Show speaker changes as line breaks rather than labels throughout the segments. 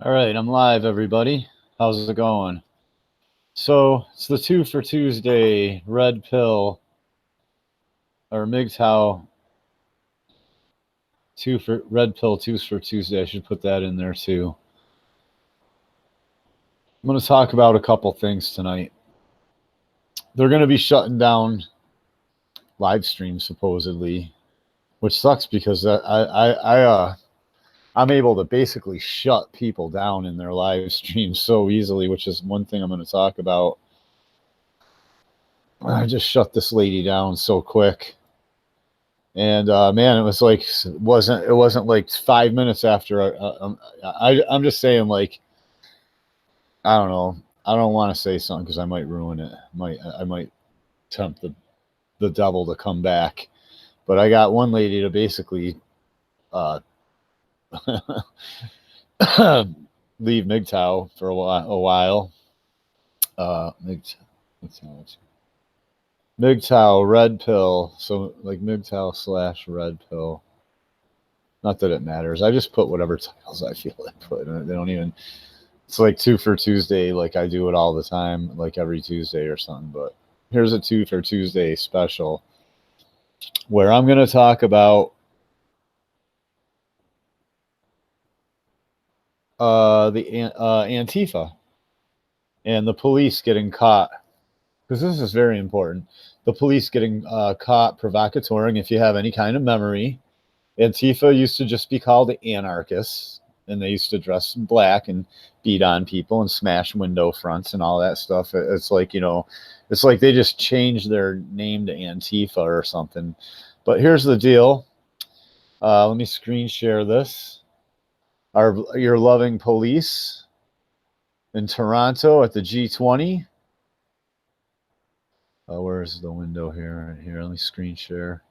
All right, I'm live, everybody. How's it going? So it's the 2 for Tuesday red pill or Mgtow 2 for red pill 2 for Tuesday. I should put that in there too. I'm going to talk about a couple things tonight. They're going to be shutting down live streams supposedly, which sucks because I'm able to basically shut people down in their live streams so easily, which is one thing I'm going to talk about. I just shut this lady down so quick. And man, it was like it wasn't like 5 minutes after. I'm just saying, like, I don't know. I don't want to say something because I might ruin it. I might tempt the devil to come back. But I got one lady to basically leave Mgtow for a while. Mgtow red pill. So like Mgtow / red pill. Not that it matters. I just put whatever titles I feel like putting. They don't even. It's like 2 for Tuesday, like I do it all the time, like every Tuesday or something. But here's a 2 for Tuesday special where I'm going to talk about the Antifa and the police getting caught, because this is very important. The police getting caught provocateuring. If you have any kind of memory, Antifa used to just be called anarchists, and they used to dress in black and beat on people and smash window fronts and all that stuff. It's like, it's like they just changed their name to Antifa or something. But here's the deal. Let me screen share this. Your loving police in Toronto at the G20. Where's the window here? Right here. Let me screen share.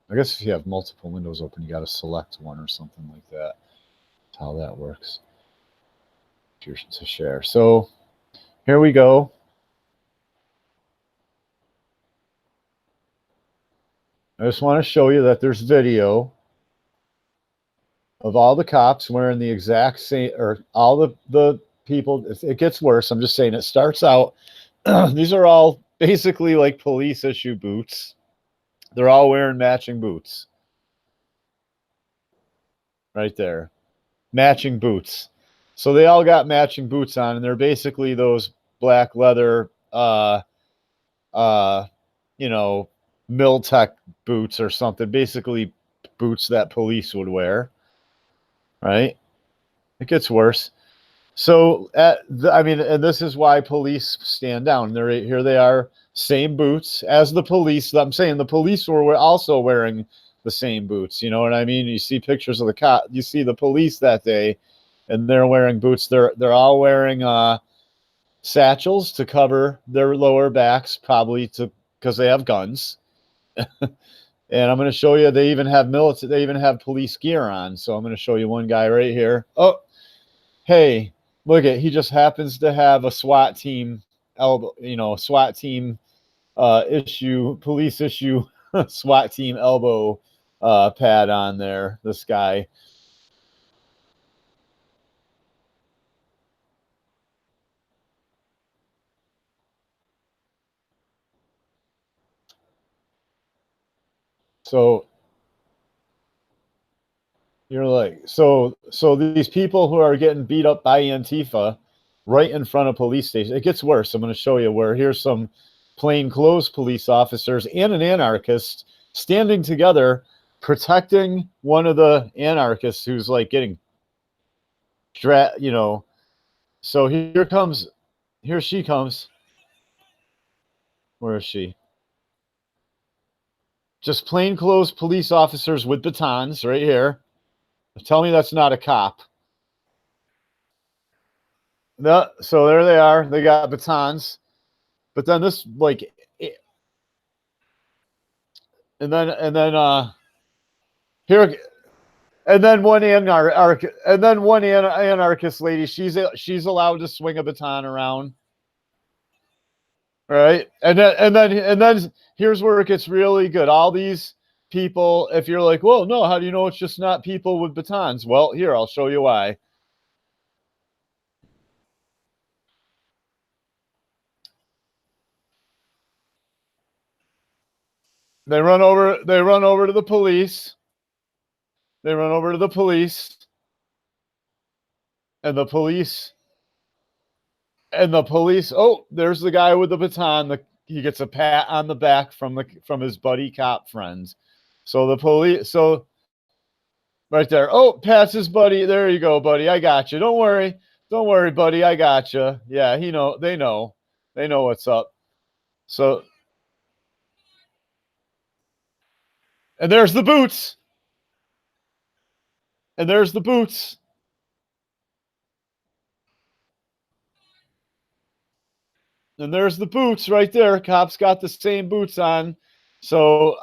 I guess if you have multiple windows open, you got to select one or something like that. That's how that works. To share. So here we go. I just want to show you that there's video of all the cops wearing the exact same, or all the people. It gets worse. I'm just saying it starts out. These are all basically like police issue boots. They're all wearing matching boots. Right there. Matching boots. So they all got matching boots on, and they're basically those black leather Miltech boots or something, basically boots that police would wear, right? It gets worse. So and this is why police stand down. Here they are, same boots as the police. I'm saying the police were also wearing the same boots. You know what I mean? You see pictures of you see the police that day, and they're wearing boots. They're all wearing satchels to cover their lower backs, probably because they have guns. And I'm going to show you, they even have police gear on. So I'm going to show you one guy right here. Oh, hey, look he just happens to have a SWAT team elbow, SWAT team police issue SWAT team elbow pad on there, this guy. So you're like, so these people who are getting beat up by Antifa right in front of police stations. It gets worse. I'm going to show you where here's some plainclothes police officers and an anarchist standing together protecting one of the anarchists who's like getting So here she comes. Where is she? Just plainclothes police officers with batons right here. Tell me that's not a cop. No, so there they are. They got batons. But then this and then here, and then one anarchist lady, she's allowed to swing a baton around. Right? And then here's where it gets really good. All these people, if you're like, well, no, how do you know it's just not people with batons? Well, here, I'll show you why. They run over to the police. They run over to the police, and the police, oh, there's the guy with the baton. He gets a pat on the back from his buddy cop friends. So the police, so right there, oh, pats his buddy. There you go, buddy. I got you. Don't worry, buddy. I got you. Yeah, they know what's up. So, and there's the boots, and there's the boots. And there's the boots right there. Cops got the same boots on. So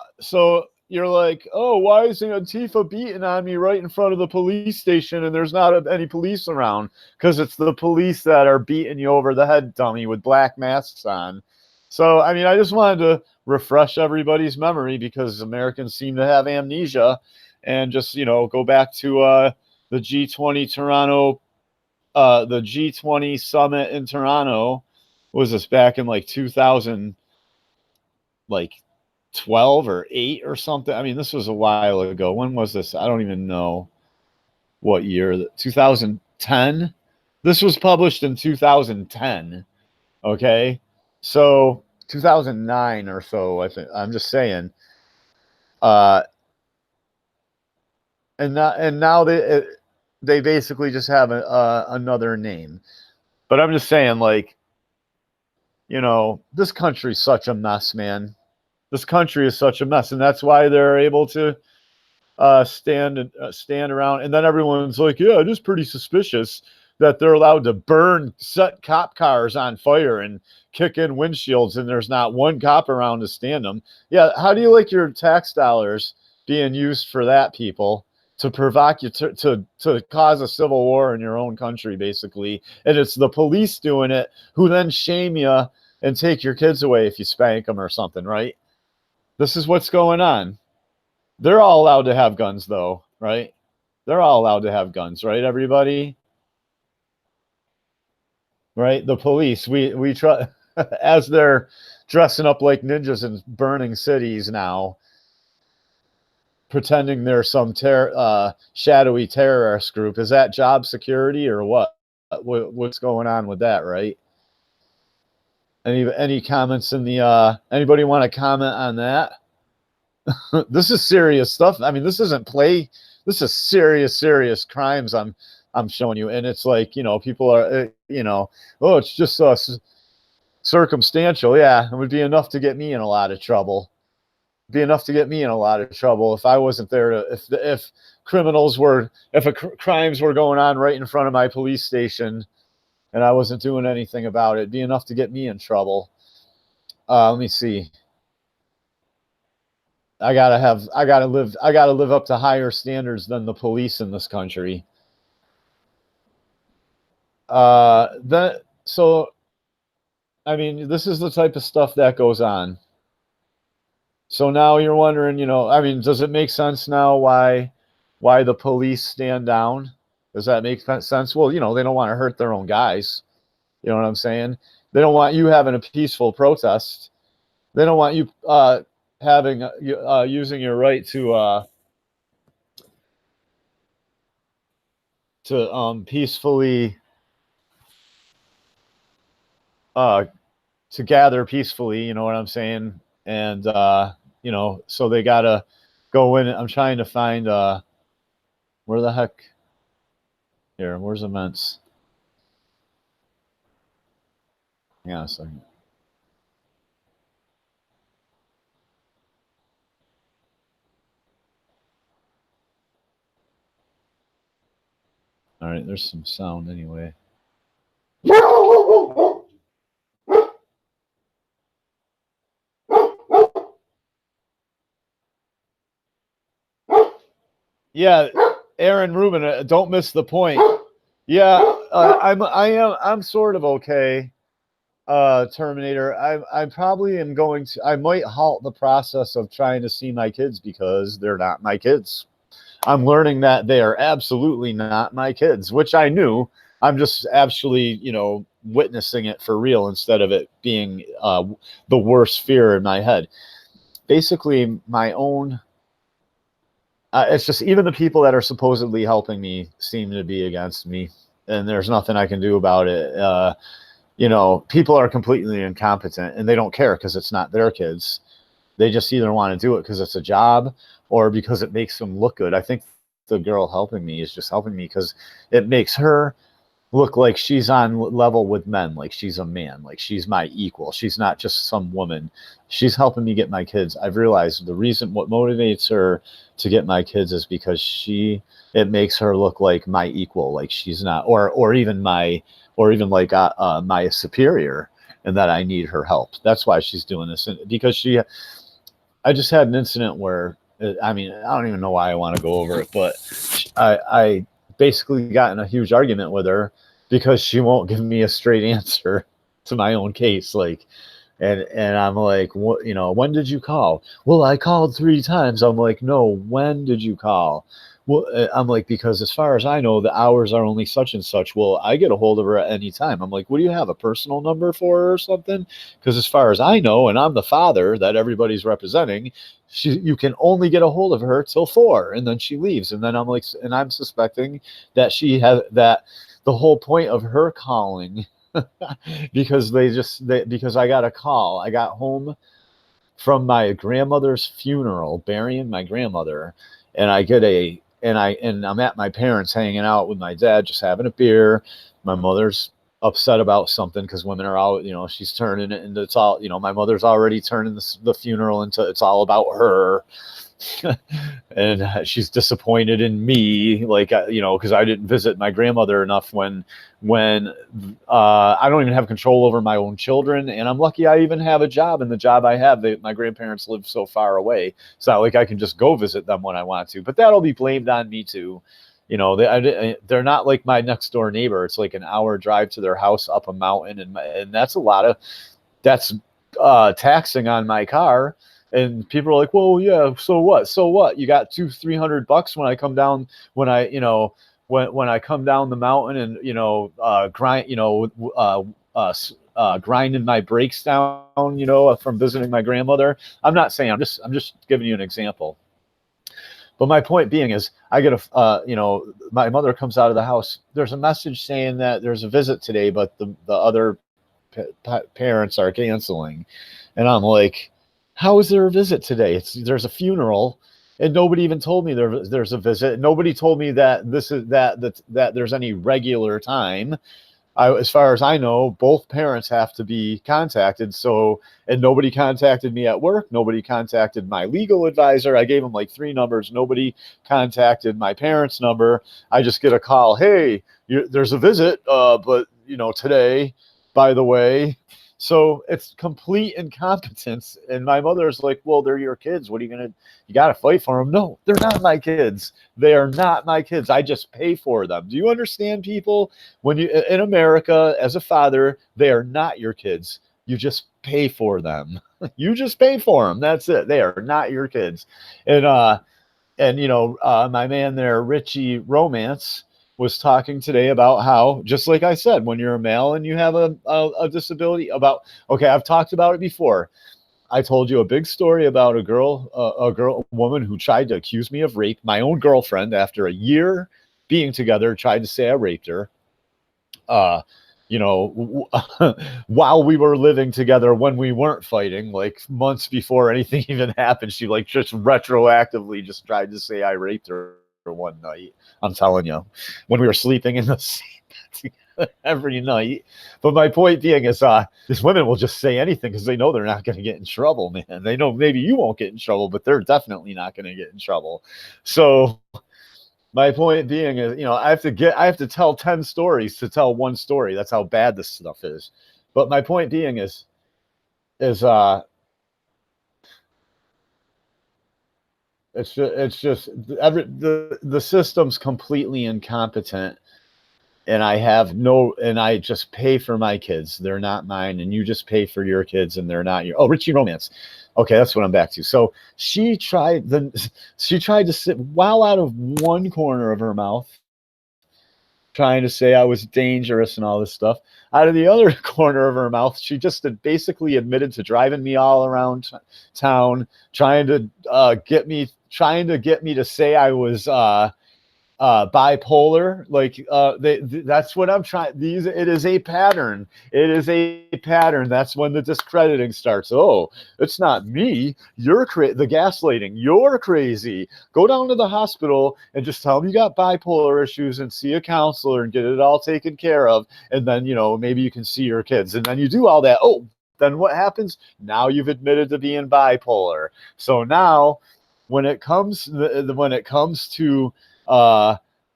you're like, oh, why isn't Antifa beating on me right in front of the police station and there's not any police around? Because it's the police that are beating you over the head, dummy, with black masks on. So, I mean, I just wanted to refresh everybody's memory because Americans seem to have amnesia and just, go back to the G20 Toronto, the G20 summit in Toronto. Was this back in like 2000, like 12 or 8 or something? I mean, this was a while ago. When was this? I don't even know what year. 2010. This was published in 2010. Okay, so 2009 or so. I think I'm just saying. Uh, and now they basically just have another name. But I'm just saying, like, this country's such a mess, man. This country is such a mess, and that's why they're able to stand around. And then everyone's like, yeah, it is pretty suspicious that they're allowed to set cop cars on fire and kick in windshields, and there's not one cop around to stand them. Yeah, how do you like your tax dollars being used for that, people? To provoke you to cause a civil war in your own country, basically. And it's the police doing it who then shame you and take your kids away if you spank them or something, right? This is what's going on. They're all allowed to have guns, though, right? They're all allowed to have guns, right, everybody? Right? The police, we try, as they're dressing up like ninjas and burning cities now, pretending they're some shadowy terrorist group. Is that job security or what? What's going on with that, right? Any comments in the anybody want to comment on that? This is serious stuff. I mean, this isn't play. This is serious crimes I'm showing you, and it's like, people are, oh, it's just circumstantial. Yeah, it would be enough to get me in a lot of trouble. Be enough to get me in a lot of trouble if I wasn't there to, if criminals were, if crimes were going on right in front of my police station and I wasn't doing anything about it. Be enough to get me in trouble. Let me see. I gotta live up to higher standards than the police in this country. So I mean, this is the type of stuff that goes on. So now you're wondering, I mean, does it make sense now why the police stand down? Does that make sense? Well, they don't want to hurt their own guys. You know what I'm saying? They don't want you having a peaceful protest. They don't want you using your right to peacefully to gather peacefully. You know what I'm saying? And so they gotta go in. I'm trying to find where the heck here. Where's events? Hang on a second. All right, there's some sound anyway. Yeah, Aaron Rubin, don't miss the point. Yeah, I'm sort of okay. Terminator, I probably am going to. I might halt the process of trying to see my kids because they're not my kids. I'm learning that they are absolutely not my kids, which I knew. I'm just actually, witnessing it for real instead of it being the worst fear in my head. Basically, my own. It's just even the people that are supposedly helping me seem to be against me, and there's nothing I can do about it. People are completely incompetent and they don't care because it's not their kids. They just either want to do it because it's a job or because it makes them look good. I think the girl helping me is just helping me because it makes her look like she's on level with men, like she's a man, like she's my equal. She's not just some woman. She's helping me get my kids. I've realized the reason what motivates her to get my kids is because it makes her look like my equal, like she's not, or even like my superior, and that I need her help. That's why she's doing this, and because I just had an incident where, I mean, I don't even know why I want to go over it, but I basically got in a huge argument with her because she won't give me a straight answer to my own case. Like, and I'm like, what, when did you call? Well, I called 3 times. I'm like, no, when did you call? Well, I'm like, because as far as I know, the hours are only such and such. Well, I get a hold of her at any time. I'm like, what do you have, a personal number for her or something? Because as far as I know, and I'm the father that everybody's representing, you can only get a hold of her till 4, and then she leaves. And then I'm like, and I'm suspecting that that the whole point of her calling because because I got a call. I got home from my grandmother's funeral, burying my grandmother, and I get a and I'm at my parents hanging out with my dad, just having a beer. My mother's upset about something because women are all, she's turning it into, it's all, my mother's already turning the funeral into, it's all about her. And she's disappointed in me, like, because I didn't visit my grandmother enough when I don't even have control over my own children, and I'm lucky I even have a job, and the job I have, my grandparents live so far away. It's not like I can just go visit them when I want to, but that'll be blamed on me too. They're not like my next door neighbor. It's like an hour drive to their house up a mountain, and that's taxing on my car. And people are like, well, yeah, so what? So what? You got $200-300 when I come down, when I come down the mountain and, grinding my brakes down, from visiting my grandmother. I'm just giving you an example. But my point being is, I get my mother comes out of the house. There's a message saying that there's a visit today, but the other parents are canceling. And I'm like, how is there a visit today? There's a funeral, and nobody even told me there's a visit. Nobody told me that that there's any regular time. As far as I know, both parents have to be contacted. So, and nobody contacted me at work. Nobody contacted my legal advisor. I gave them like 3 numbers. Nobody contacted my parents' number. I just get a call. Hey, there's a visit, but today, by the way. So it's complete incompetence. And my mother's like, well, they're your kids. What are you got to fight for them? No, they're not my kids. They are not my kids. I just pay for them. Do you understand, people? When you, in America, as a father, they are not your kids. You just pay for them. You just pay for them. That's it. They are not your kids. And my man there, Richie Romance, was talking today about how, just like I said, when you're a male and you have a disability, okay, I've talked about it before. I told you a big story about a woman who tried to accuse me of rape. My own girlfriend, after a year being together, tried to say I raped her. Uh, while we were living together, when we weren't fighting, like months before anything even happened, she like just retroactively just tried to say I raped her one night. I'm telling you, when we were sleeping in the same bed every night. But my point being is, these women will just say anything because they know they're not going to get in trouble, man. They know maybe you won't get in trouble, but they're definitely not going to get in trouble. So my point being is, I have to tell 10 stories to tell one story. That's how bad this stuff is. But my point being is it's just the system's completely incompetent. and I have no, and I just pay for my kids. They're not mine, and you just pay for your kids, and they're not your. Oh, Richie Romance. Okay, that's what I'm back to. So she tried to sit well out of one corner of her mouth, trying to say I was dangerous and all this stuff. Out of the other corner of her mouth, she just basically admitted to driving me all around town, trying to get me to say I was bipolar. Like that's what I'm trying. It is a pattern. It is a pattern. That's when the discrediting starts. Oh, it's not me. You're the gaslighting. You're crazy. Go down to the hospital and just tell them you got bipolar issues and see a counselor and get it all taken care of, and then maybe you can see your kids, and then you do all that. Oh, then what happens? Now you've admitted to being bipolar. So now when it comes to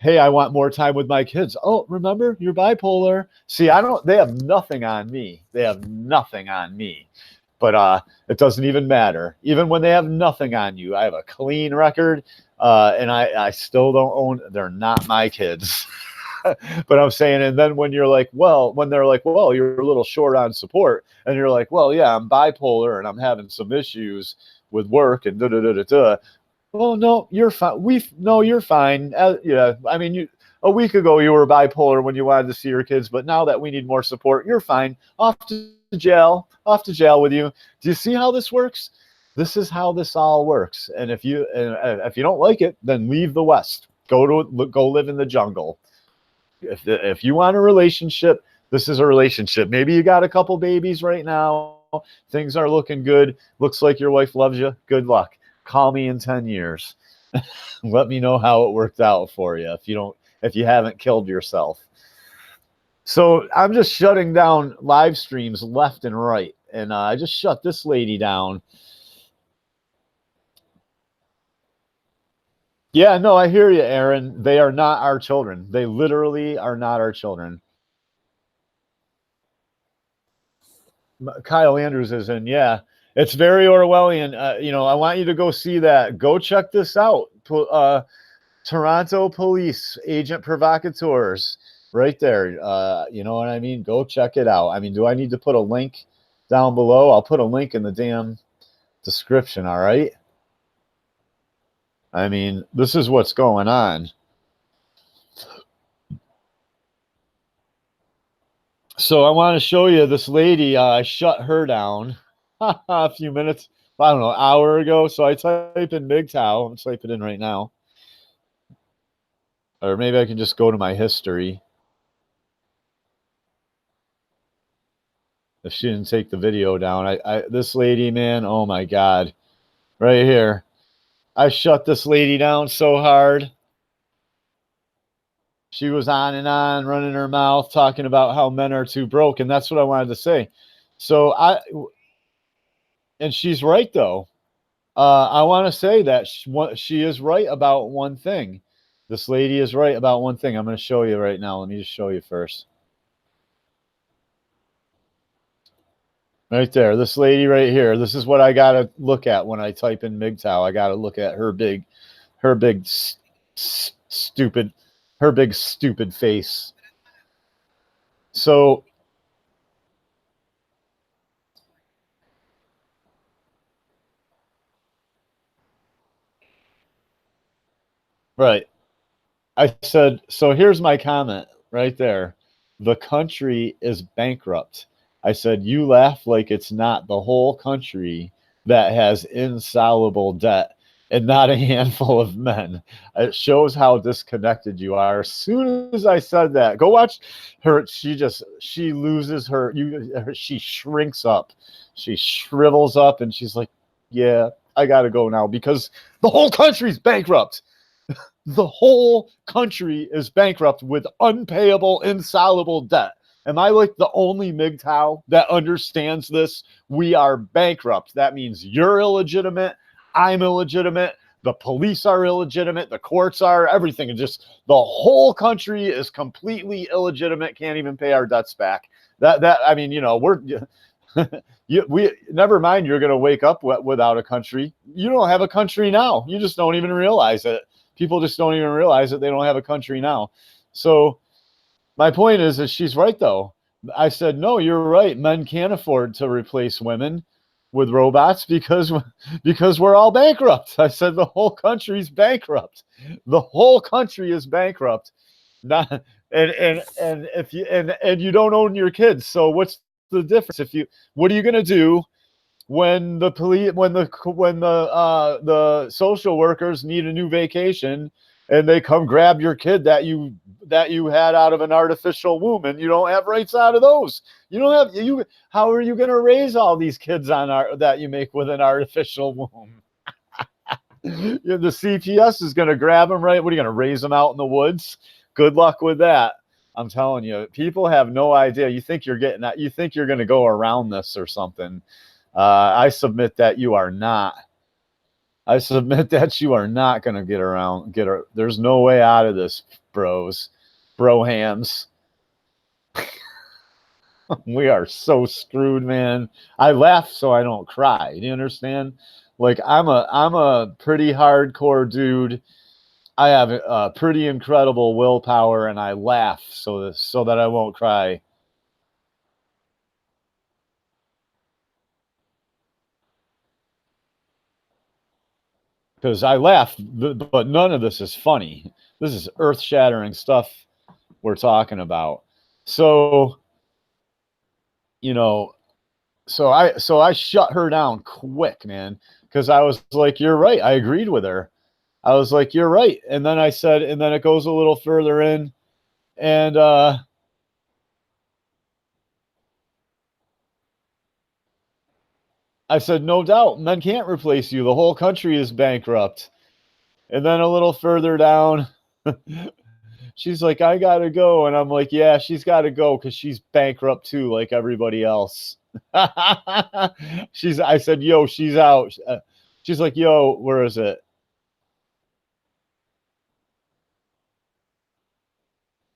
hey, I want more time with my kids. Oh, remember, you're bipolar. See, they have nothing on me. They have nothing on me. But it doesn't even matter. Even when they have nothing on you, I have a clean record, and I still don't own. They're not my kids. But I'm saying, and then when they're like, well, you're a little short on support, and you're like, well, yeah, I'm bipolar and I'm having some issues with work and da da da da da. Well, no, you're fine. No, you're fine. Yeah, I mean, a week ago you were bipolar when you wanted to see your kids, but now that we need more support, you're fine. Off to jail with you. Do you see how this works? This is how this all works. And if you don't like it, then leave the West. Go live in the jungle. If you want a relationship, this is a relationship. Maybe you got a couple babies right now. Things are looking good. Looks like your wife loves you. Good luck. Call me in 10 years. Let me know how it worked out for you if you haven't killed yourself. So I'm just shutting down live streams left and right. And I just shut this lady down. Yeah, no, I hear you, Aaron. They are not our children. They literally are not our children. Kyle Andrews is in, yeah. It's very Orwellian. I want you to go see that. Go check this out. Toronto Police Agent Provocateurs, right there. You know what I mean? Go check it out. I mean, do I need to put a link down below? I'll put a link in the damn description, all right? I mean, this is what's going on. So I want to show you this lady. I shut her down a few minutes, I don't know, an hour ago. So I type in Mgtow. I'm typing it in right now. Or maybe I can just go to my history. If she didn't take the video down. This lady, man, oh my God. Right here. I shut this lady down so hard. She was on and on, running her mouth, talking about how men are too broke. And that's what I wanted to say. So and she's right, though. I want to say that she is right about one thing. This lady is right about one thing. I'm going to show you right now. Let me just show you first. Right there. This lady right here. This is what I got to look at when I type in Mgtow. I got to look at her big stupid face. So right. I said, so here's my comment right there. The country is bankrupt. I said, you laugh like it's not the whole country that has insoluble debt and not a handful of men. It shows how disconnected you are. As soon as I said that, go watch her. She loses she shrinks up. She shrivels up and she's like, yeah, I got to go now because the whole country's bankrupt. The whole country is bankrupt with unpayable, insoluble debt. Am I like the only Mgtow that understands this? We are bankrupt. That means you're illegitimate. I'm illegitimate. The police are illegitimate. The courts are. Everything. Just the whole country is completely illegitimate. Can't even pay our debts back. I mean, we're. We never mind. You're going to wake up without a country. You don't have a country now. You just don't even realize it. People just don't even realize that they don't have a country now. So My point is she's right though. I said, no, you're right. Men can't afford to replace women with robots because we're all bankrupt. I said the whole country's bankrupt. The whole country is bankrupt. Not and if you and you don't own your kids. So what's the difference? If you what are you gonna do when the police when the social workers need a new vacation and they come grab your kid that you had out of an artificial womb and you don't have rights out of those. You don't have you how are you going to raise all these kids on that you make with an artificial womb? The CPS is going to grab them, right? What are you going to raise them out in the woods? Good luck with that. I'm telling you, people have no idea. You think you're getting that, you think you're going to go around this or something. I submit that you are not. I submit that you are not going to there's no way out of this, bros. Brohams. We are so screwed, man. I laugh so I don't cry. Do you understand? Like I'm a pretty hardcore dude. I have a pretty incredible willpower and I laugh so that I won't cry. Because I laugh, but none of this is funny. This is earth-shattering stuff we're talking about. So, you know, so I shut her down quick, man, because I was like, "You're right." I agreed with her. I was like, "You're right," and then I said, and then it goes a little further in, and I said, "No doubt, men can't replace you. The whole country is bankrupt." And then a little further down, she's like, I gotta go. And I'm like, yeah, she's gotta go because she's bankrupt too, like everybody else. I said, yo, she's out. She's like, yo, where is it?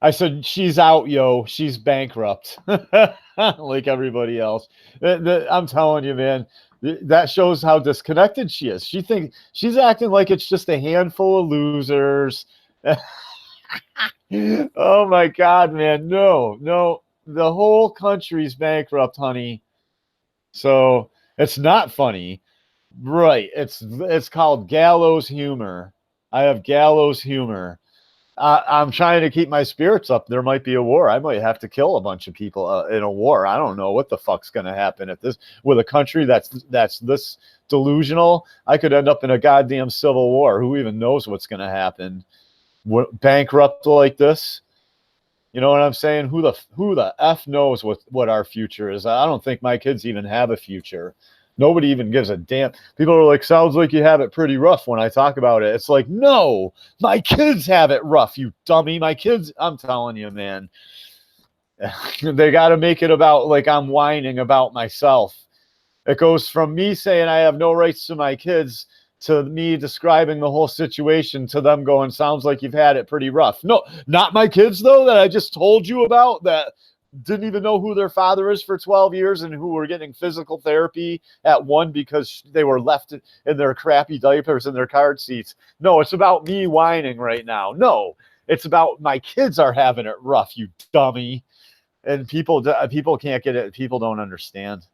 I said, she's out, yo. She's bankrupt, like everybody else. I'm telling you, man, that shows how disconnected she is. She thinks she's acting like it's just a handful of losers. Oh my God, man. No, no. The whole country's bankrupt, honey. So it's not funny. Right. It's called gallows humor. I have gallows humor. I'm trying to keep my spirits up. There might be a war. I might have to kill a bunch of people in a war. I don't know what the fuck's going to happen at this with a country that's this delusional. I could end up in a goddamn civil war. Who even knows what's going to happen? Bankrupt like this. You know what I'm saying? Who the f knows what our future is? I don't think my kids even have a future. Nobody even gives a damn. People are like, sounds like you have it pretty rough when I talk about it. It's like, no, my kids have it rough, you dummy. My kids, I'm telling you, man, they got to make it about like I'm whining about myself. It goes from me saying I have no rights to my kids to me describing the whole situation to them going, sounds like you've had it pretty rough. No, not my kids, though, that I just told you about that didn't even know who their father is for 12 years and who were getting physical therapy at one because they were left in their crappy diapers in their car seats. No, it's about me whining right now. No, it's about my kids are having it rough, you dummy. And people can't get it. People don't understand.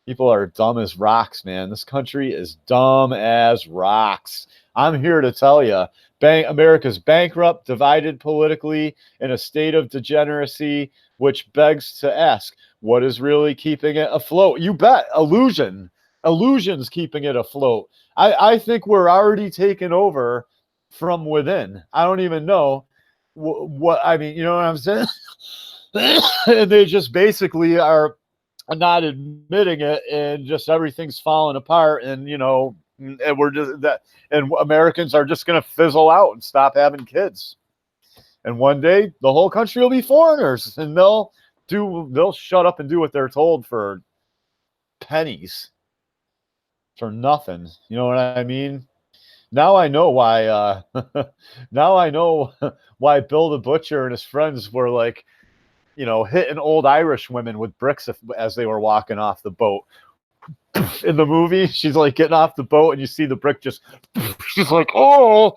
People are dumb as rocks, man. This country is dumb as rocks. I'm here to tell you, America's bankrupt, divided politically, in a state of degeneracy, which begs to ask, what is really keeping it afloat? You bet. Illusion's keeping it afloat. I think we're already taken over from within. I don't even know what I mean. You know what I'm saying? And they just basically are not admitting it, and just everything's falling apart, and and we're just that, and Americans are just going to fizzle out and stop having kids, and one day the whole country will be foreigners, and they'll shut up and do what they're told for pennies, for nothing. You know what I mean? Now I know why. Now I know why Bill the Butcher and his friends were like, hitting old Irish women with bricks as they were walking off the boat. In the movie, she's like getting off the boat and you see the brick just, she's like, oh,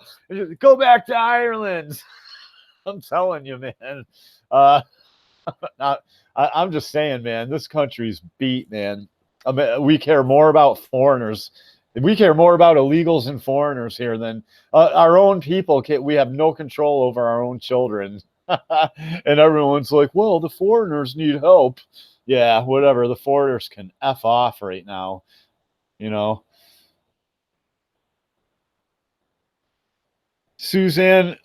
go back to Ireland. I'm telling you, man. Uh, not, I'm just saying, man, this country's beat, man. I mean, we care more about foreigners. We care more about illegals and foreigners here than our own people. We have no control over our own children. And everyone's like, well, the foreigners need help. Yeah, whatever. The foreigners can F off right now, you know. Suzanne,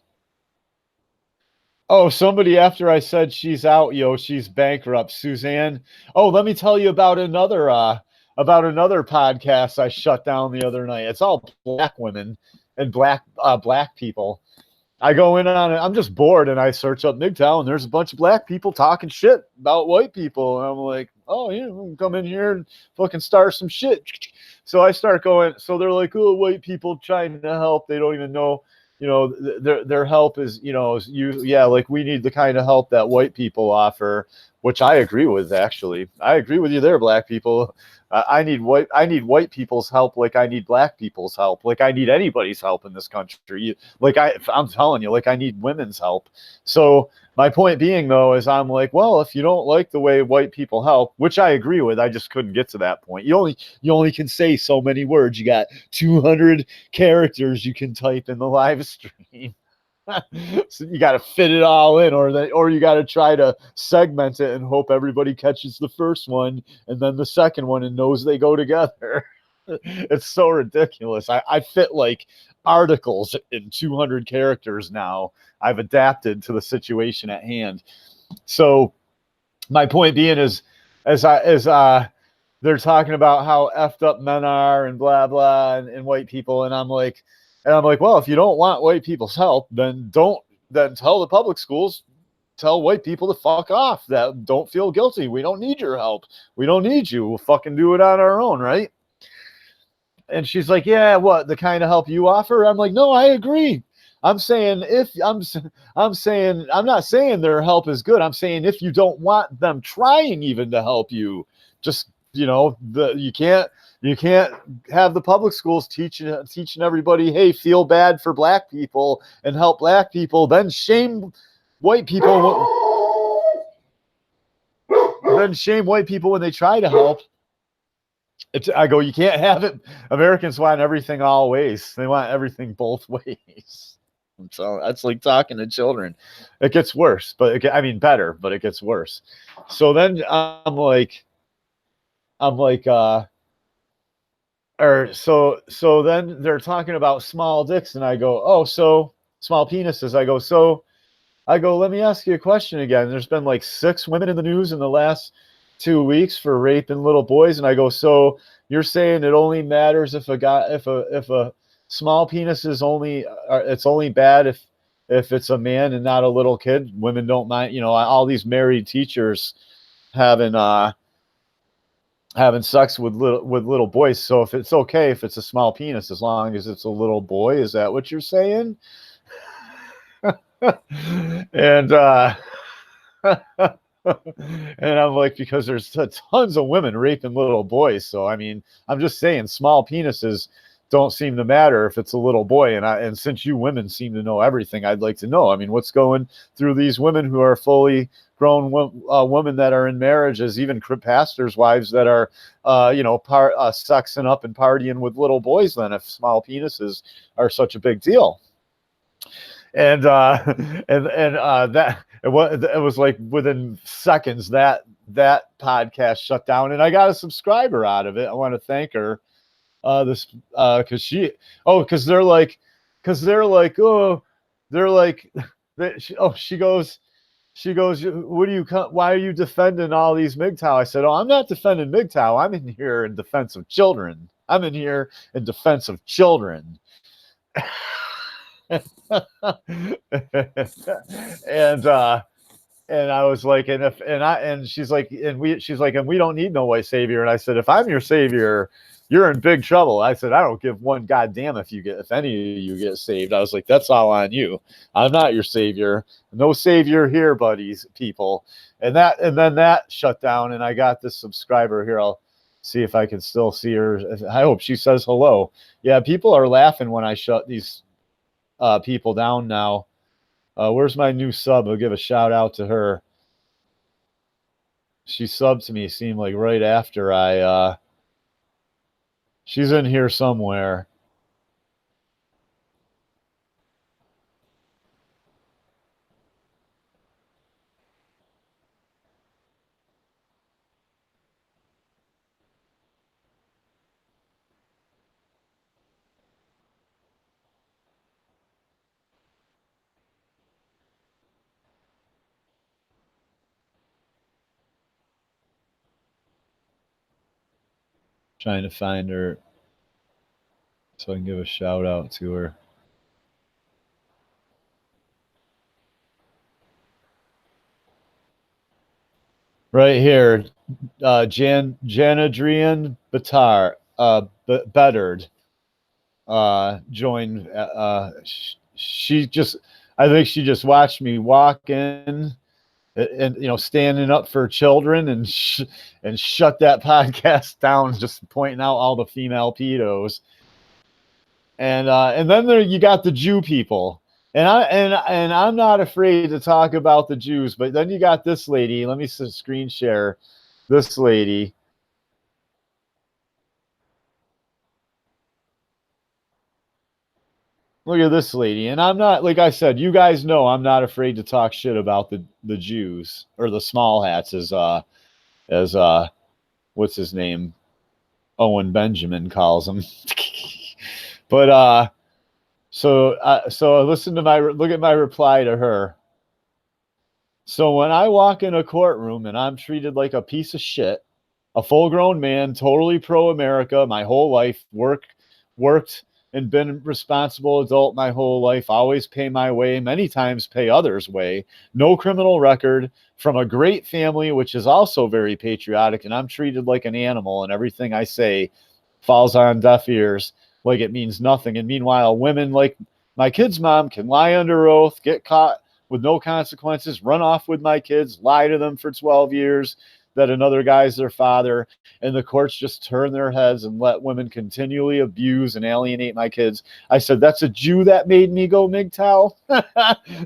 oh, somebody after I said she's out, she's bankrupt. Suzanne. Oh, let me tell you about another podcast I shut down the other night. It's all black women and black people. I go in on it. I'm just bored, and I search up Mgtow, and there's a bunch of black people talking shit about white people, and I'm like, oh yeah, we can come in here and fucking start some shit. So I start going. So they're like, oh, white people trying to help. They don't even know, their help is, yeah, like we need the kind of help that white people offer, which I agree with. Actually, I agree with you there, black people. I need white people's help, like I need black people's help, like I need anybody's help in this country. I'm telling you, like I need women's help. So my point being, though, is I'm like, well, if you don't like the way white people help, which I agree with, I just couldn't get to that point. You only can say so many words. You got 200 characters you can type in the live stream. So you got to fit it all in, or you got to try to segment it and hope everybody catches the first one and then the second one and knows they go together. It's so ridiculous. I fit like articles in 200 characters now. I've adapted to the situation at hand. So my point being is, they're talking about how effed up men are and blah blah and white people, and I'm like, well, if you don't want white people's help, then tell the public schools, tell white people to fuck off. That don't feel guilty. We don't need your help. We don't need you. We'll fucking do it on our own, right? And she's like, yeah, what, the kind of help you offer? I'm like, no, I agree. I'm saying I'm not saying their help is good. I'm saying if you don't want them trying even to help you, just you can't have the public schools teaching everybody, hey, feel bad for black people and help black people, then shame white people. Then shame white people when they try to help. I go, you can't have it. Americans want everything all ways. They want everything both ways. So that's like talking to children. It gets worse, better, but it gets worse. So then I'm like, so then they're talking about small dicks, and I go, oh, so small penises. I go, let me ask you a question again. There's been like 6 women in the news in the last 2 weeks for raping little boys, and I go, so you're saying it only matters if a small penis is only, it's only bad if it's a man and not a little kid. Women don't mind, all these married teachers having sex with little boys. So if it's okay if it's a small penis as long as it's a little boy, is that what you're saying? And and I'm like, because there's tons of women raping little boys. So I mean, I'm just saying, small penises don't seem to matter if it's a little boy. And since you women seem to know everything, I'd like to know. I mean, what's going through these women who are fully grown women that are in marriages, even pastors' wives that are, sexing up and partying with little boys. Then, if small penises are such a big deal. And that it was like within seconds that podcast shut down, and I got a subscriber out of it. I want to thank her. Because they're like, she goes, why are you defending all these Mgtow? I said, oh, I'm not defending Mgtow. I'm in here in defense of children. And I was like, she's like, and we don't need no white savior. And I said, if I'm your savior, you're in big trouble. I said, I don't give one goddamn if any of you get saved. I was like, that's all on you. I'm not your savior. No savior here, buddies, people. And then that shut down, and I got this subscriber here. I'll see if I can still see her. I hope she says hello. Yeah, people are laughing when I shut these people down now. Where's my new sub? I'll give a shout out to her. She subbed to me, seemed like right after she's in here somewhere. Trying to find her so I can give a shout out to her. Right here, Janadrian Bettard joined. She just, I think she just watched me walk in and standing up for children and shut that podcast down, just pointing out all the female pedos. And then there you got the Jew people. And I'm not afraid to talk about the Jews, but then you got this lady. Let me screen share this lady. Look at this lady. And I'm not, like I said, you guys know I'm not afraid to talk shit about the Jews, or the small hats, as what's his name? Owen Benjamin calls them. But so listen to look at my reply to her. So when I walk in a courtroom and I'm treated like a piece of shit, a full-grown man, totally pro-America, my whole life, worked and been responsible adult my whole life, always pay my way, many times pay others' way, no criminal record, from a great family, which is also very patriotic, and I'm treated like an animal, and everything I say falls on deaf ears like it means nothing. And meanwhile, women like my kid's mom can lie under oath, get caught with no consequences, run off with my kids, lie to them for 12 years that another guy's their father, and the courts just turn their heads and let women continually abuse and alienate my kids. I said, that's a Jew that made me go Mgtow?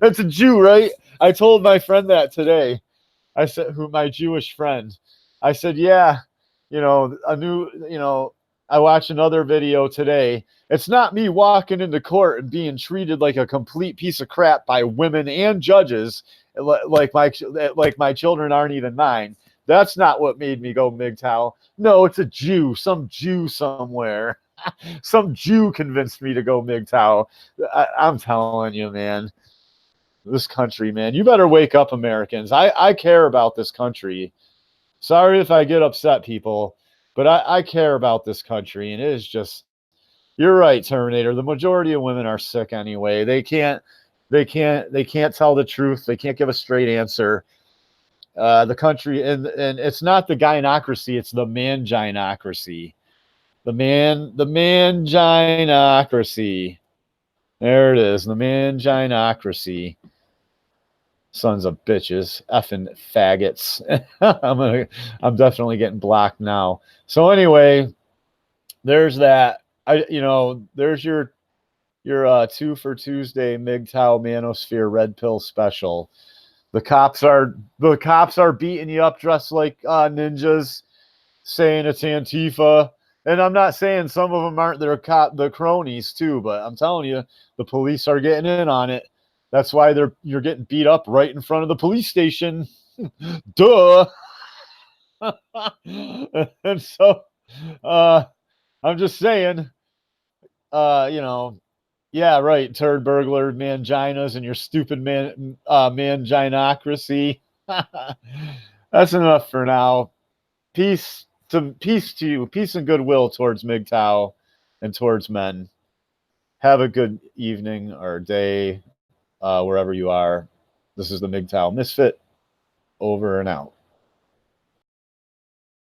That's a Jew, right? I told my friend that today. I said, who, my Jewish friend, I said, yeah, I watched another video today. It's not me walking into court and being treated like a complete piece of crap by women and judges, like my children aren't even mine. That's not what made me go Mgtow. No, it's a Jew, some Jew somewhere. Some Jew convinced me to go Mgtow. I'm telling you, man, this country, man, you better wake up, Americans. I care about this country. Sorry if I get upset, people, but I care about this country, and it is just, you're right, Terminator. The majority of women are sick anyway. They can't tell the truth. They can't give a straight answer. The country, and it's not the gynocracy, it's the manginocracy. The manginocracy. There it is, the manginocracy. Sons of bitches, effing faggots. I'm definitely getting blocked now. So anyway, there's that. There's your 2 for Tuesday Mgtow Manosphere Red Pill special. The cops are beating you up dressed like ninjas, saying it's Antifa. And I'm not saying some of them aren't the cronies too, but I'm telling you, the police are getting in on it. That's why you're getting beat up right in front of the police station. Duh. And so I'm just saying, yeah, right, turd burglar, manginas, and your stupid manginocracy. That's enough for now. Peace to you. Peace and goodwill towards Mgtow and towards men. Have a good evening or day, wherever you are. This is the Mgtow Misfit, over and out.